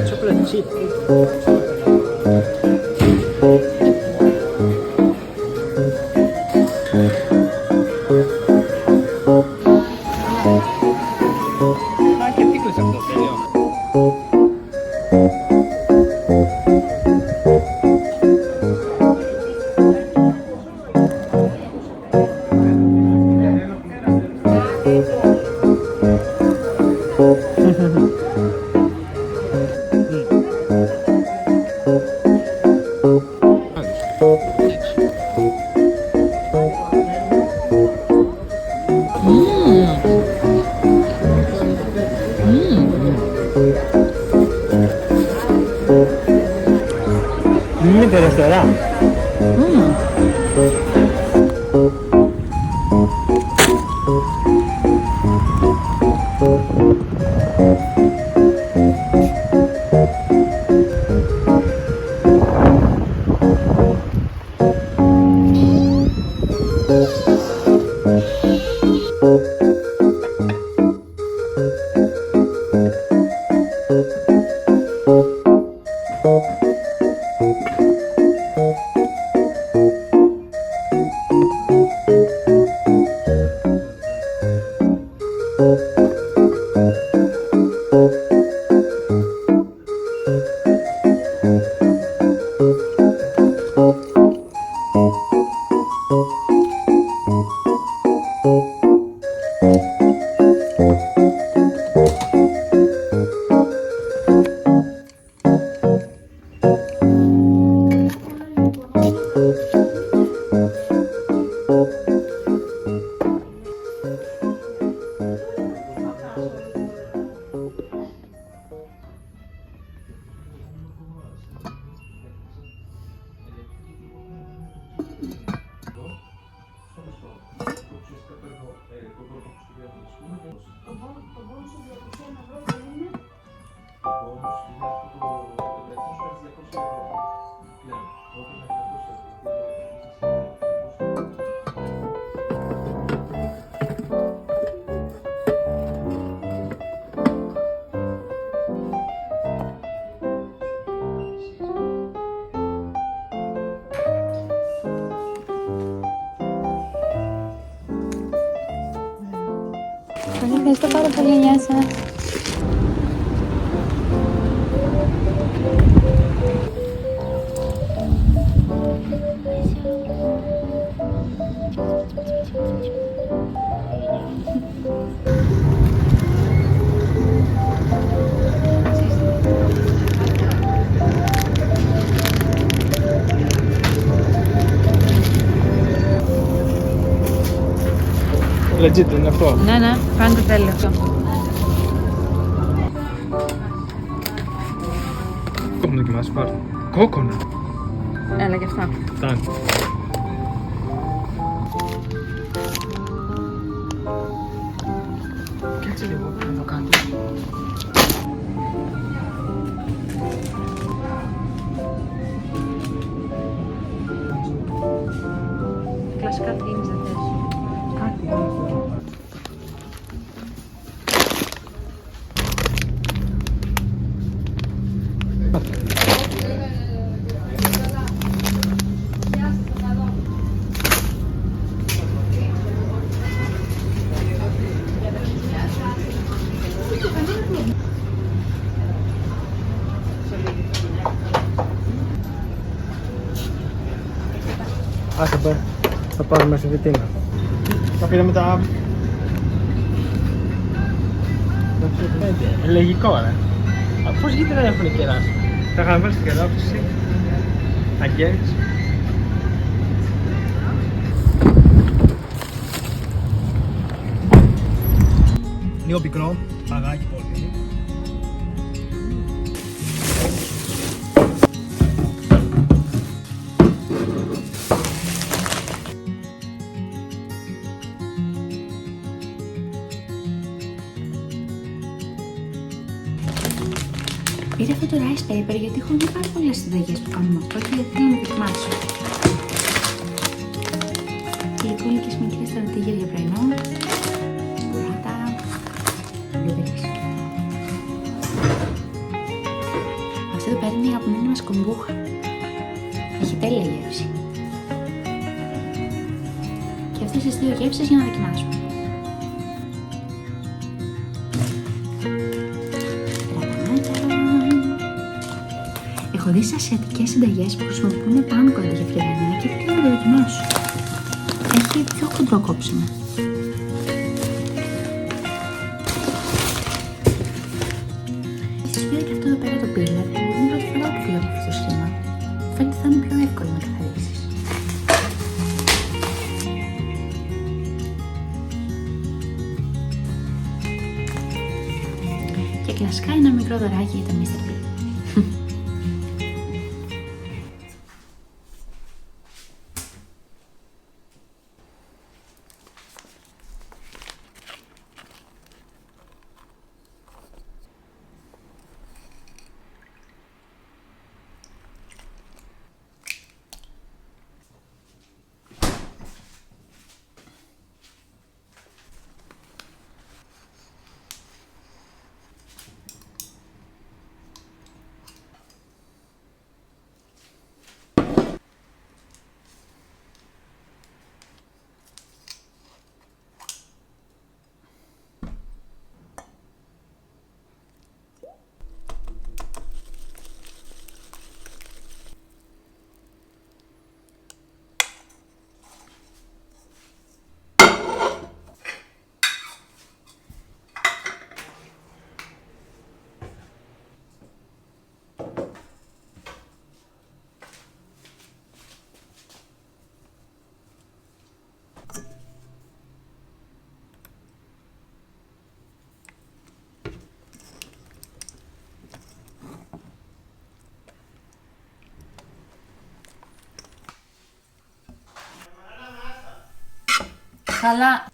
Chocolate chip. Ah, che piccolo questo serio. Mi interesserà. Ευχαριστώ πάρα πολύ, γεια σας. Legit, είναι αυτό. Ναι, ναι, φαίνεται τέλειο αυτό. Έχουμε δοκιμάσει πάρ. Κόκονα. Έλα και αυτά. Φτάνει. Κάτσε λίγο να το κάνω. Κλασικά τι είναι, δεν θες. Κάτι. Άσε πέ. Θα πάρουμε στη βιτίνα. Θα πήραμε τα... Λογικό ρε. Πώς γίνεται να έχουν κεράσει. Τα είχαμε βάλει στην κεράσωση. Αγγέλης. Λίγο πικρό, παγάκι πολύ. Πήρα αυτό το rice paper γιατί έχω δει πάρα πολλές συνταγές που κάνουμε αυτό και θέλω να δοκιμάσω. Γλυκούλικες μικρές στρατηγίες για πρωινό, μπουράτα, μπλούδες. Αυτό εδώ πέρα είναι η αγαπημένη μας κομπούχα. Έχει τέλεια γεύση. Και αυτές τις δύο γεύσεις για να δοκιμάσουμε. Έχω δει σε ασιατικές συνταγές που χρησιμοποιούν πάνκο αντί για φρυγανιά και θέλω να το δοκιμάσω. Έχει πιο χοντρό κόψιμο. Επίσης πήρα και αυτό εδώ πέρα το πίλερ που είναι η πρώτη φορά που φύγω από αυτό το σχήμα. Φαίνεται θα είναι πιο εύκολο να καθαρίσεις. Και κλασικά ένα μικρό δωράκι για το Mr. P. Καλά.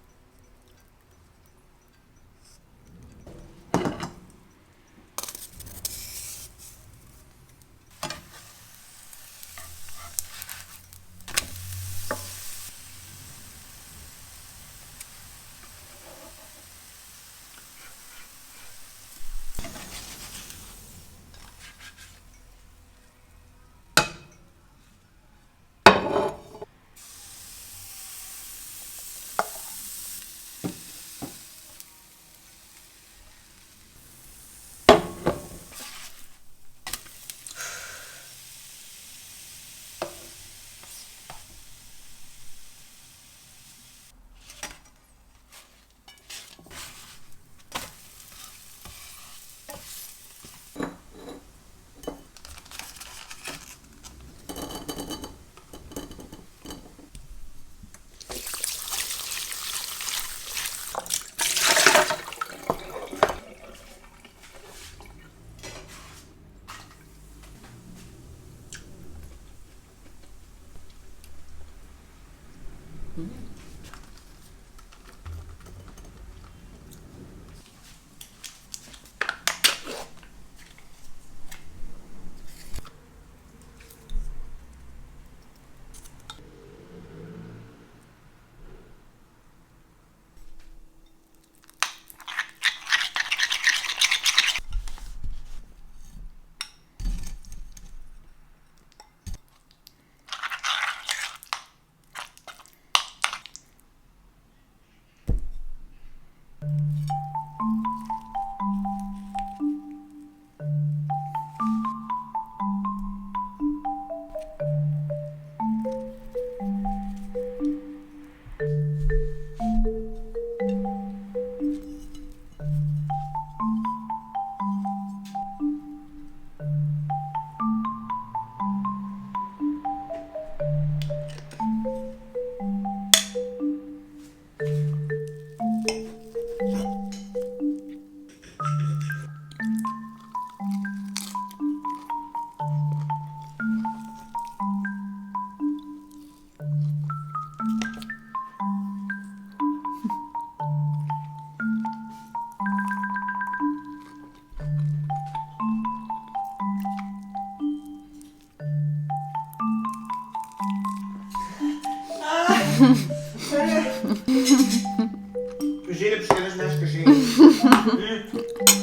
Ποιος είναι που σχεδόν να ποιος είναι.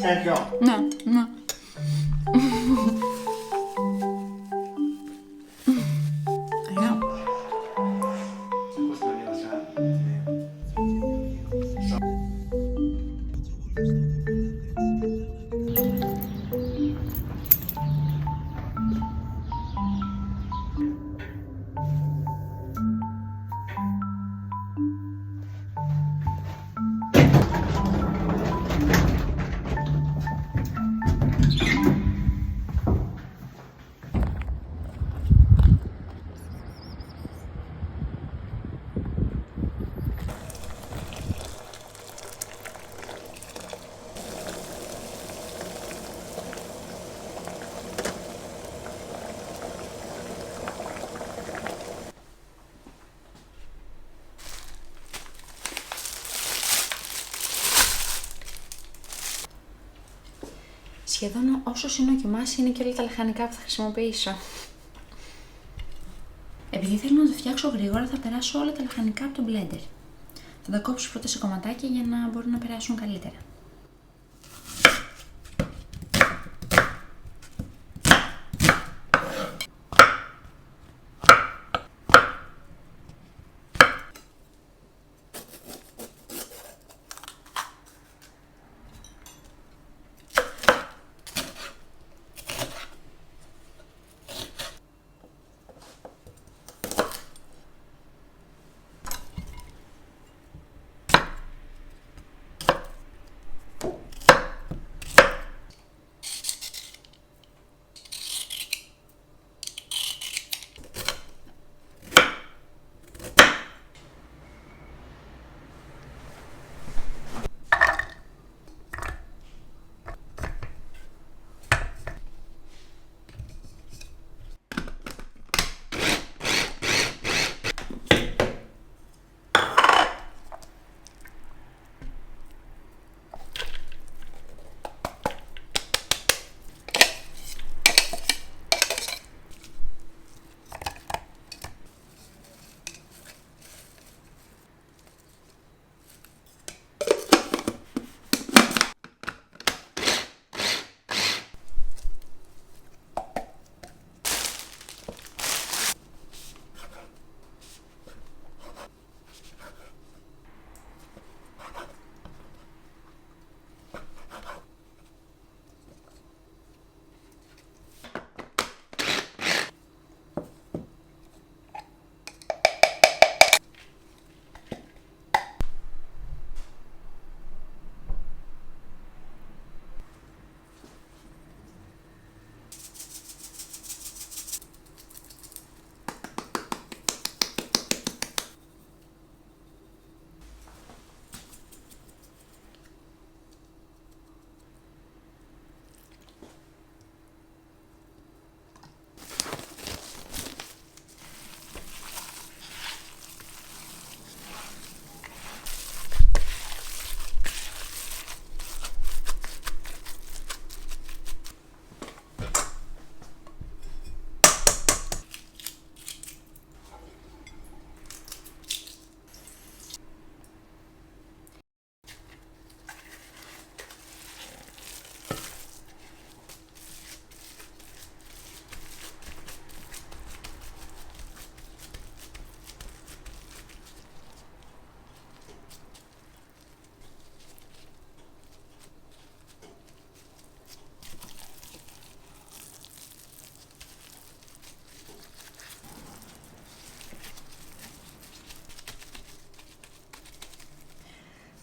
Τέτοιο. Ναι, ναι. Ωραία. Πώς το νιώσα. Σχεδόν όσο είναι ο κοιμάς είναι και όλα τα λαχανικά που θα χρησιμοποιήσω. Επειδή θέλω να το φτιάξω γρήγορα, θα περάσω όλα τα λαχανικά από το blender. Θα τα κόψω πρώτα σε κομματάκια για να μπορούν να περάσουν καλύτερα.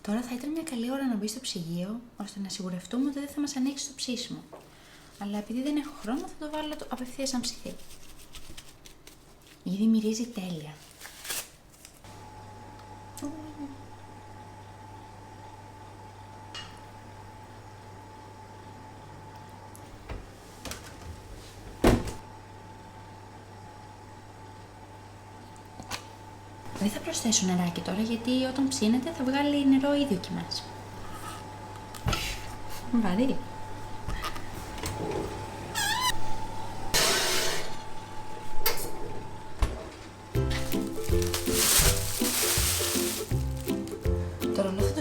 Τώρα θα ήταν μια καλή ώρα να μπει στο ψυγείο, ώστε να σιγουρευτούμε ότι δεν θα μας ανοίξει το ψήσιμο. Αλλά επειδή δεν έχω χρόνο θα το βάλω απευθείας να ψηθεί. Ήδη μυρίζει τέλεια. Δεν θα προσθέσω νεράκι τώρα, γιατί όταν ψήνεται θα βγάλει νερό ήδη ο κιμάς. Βαρύ.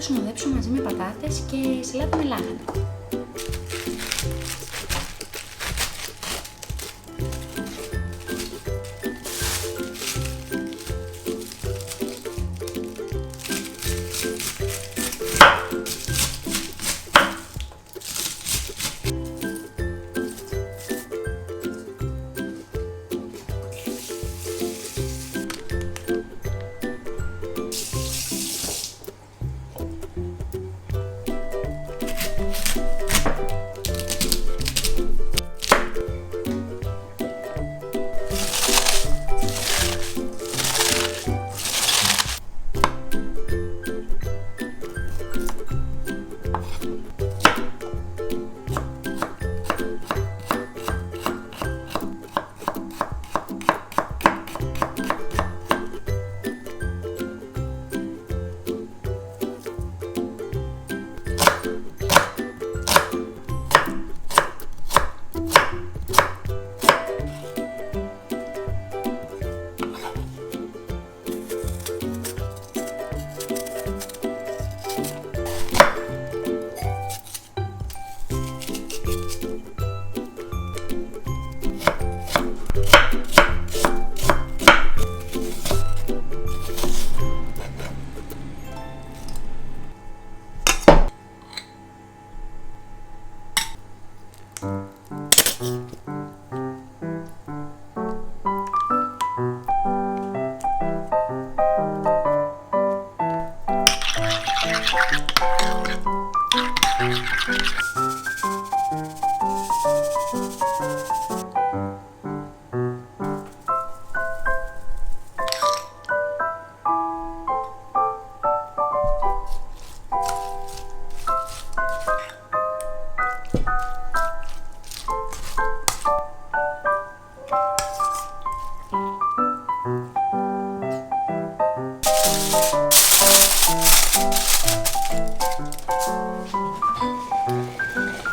συνοδέψω μαζί με πατάτες και σαλάτα με λάχανο.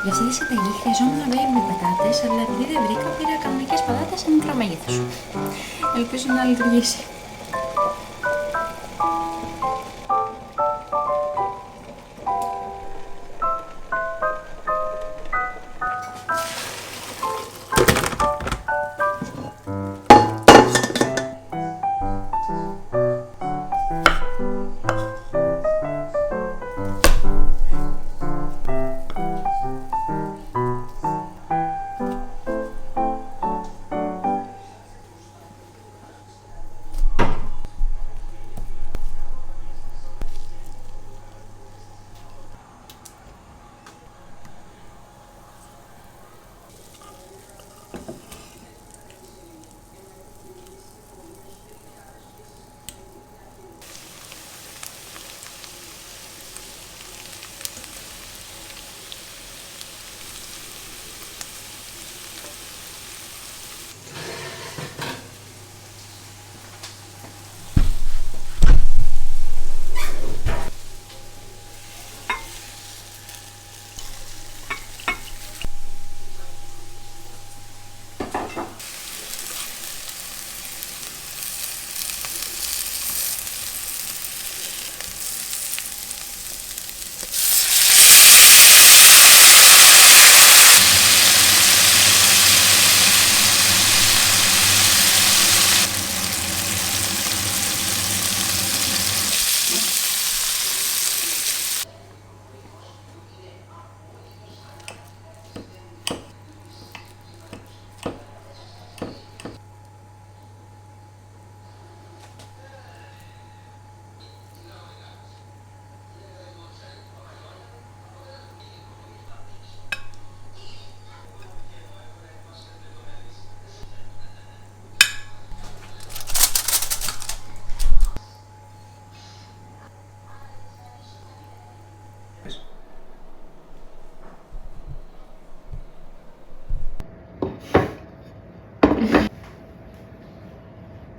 Για αυτή τη συνταγή χρειαζόμουν baby πατάτες, αλλά επειδή δεν βρήκα, πήρα κανονικές πατάτες σε μικρό μέγεθος. Ελπίζω να λειτουργήσει.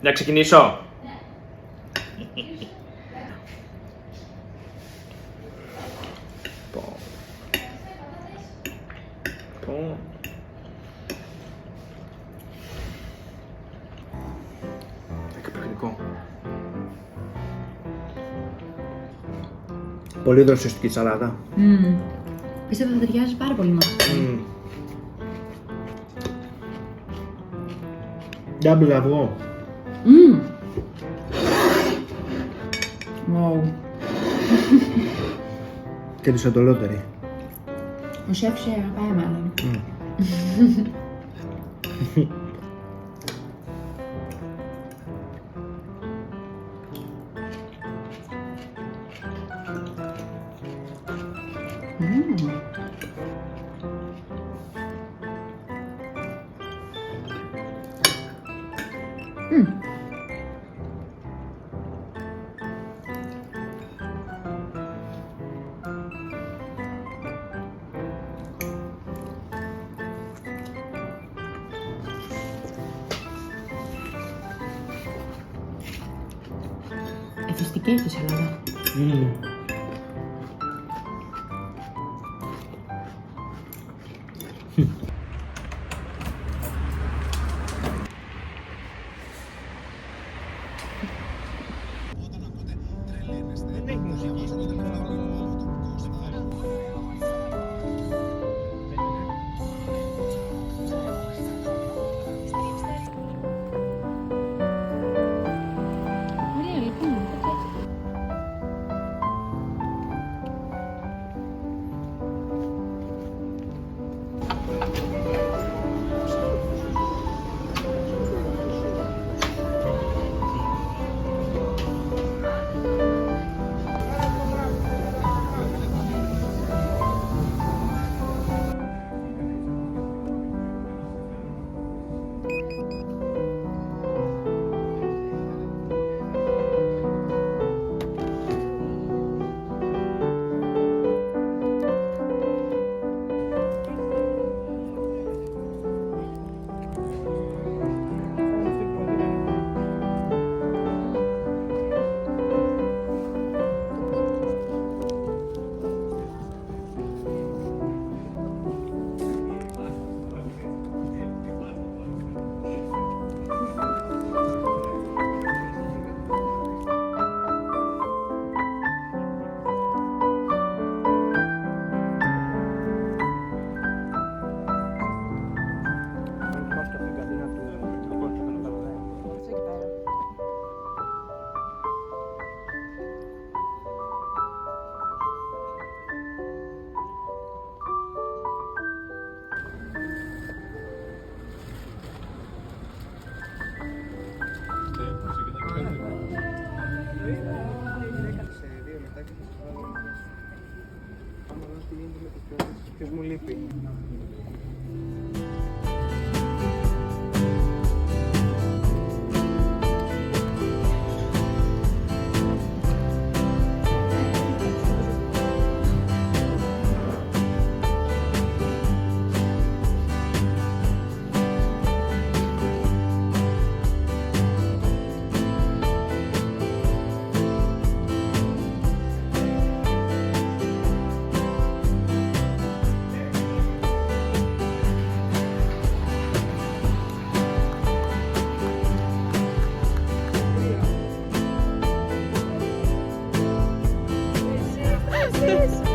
Να ξεκινήσω. Εκπληκτικό. Πολύ δροσιστική σαλάτα. Πίστευα θα ταιριάζει πάρα πολύ με αυτό. Ντάμπλ αυγό. Wow. Και τη σαντολότερη. Ο σεφ σε αγαπάει μάλλον. Εθιστική αυτή η σαλάτα. Ωραία, λοιπόν. Ποιος μου λείπει. Yes.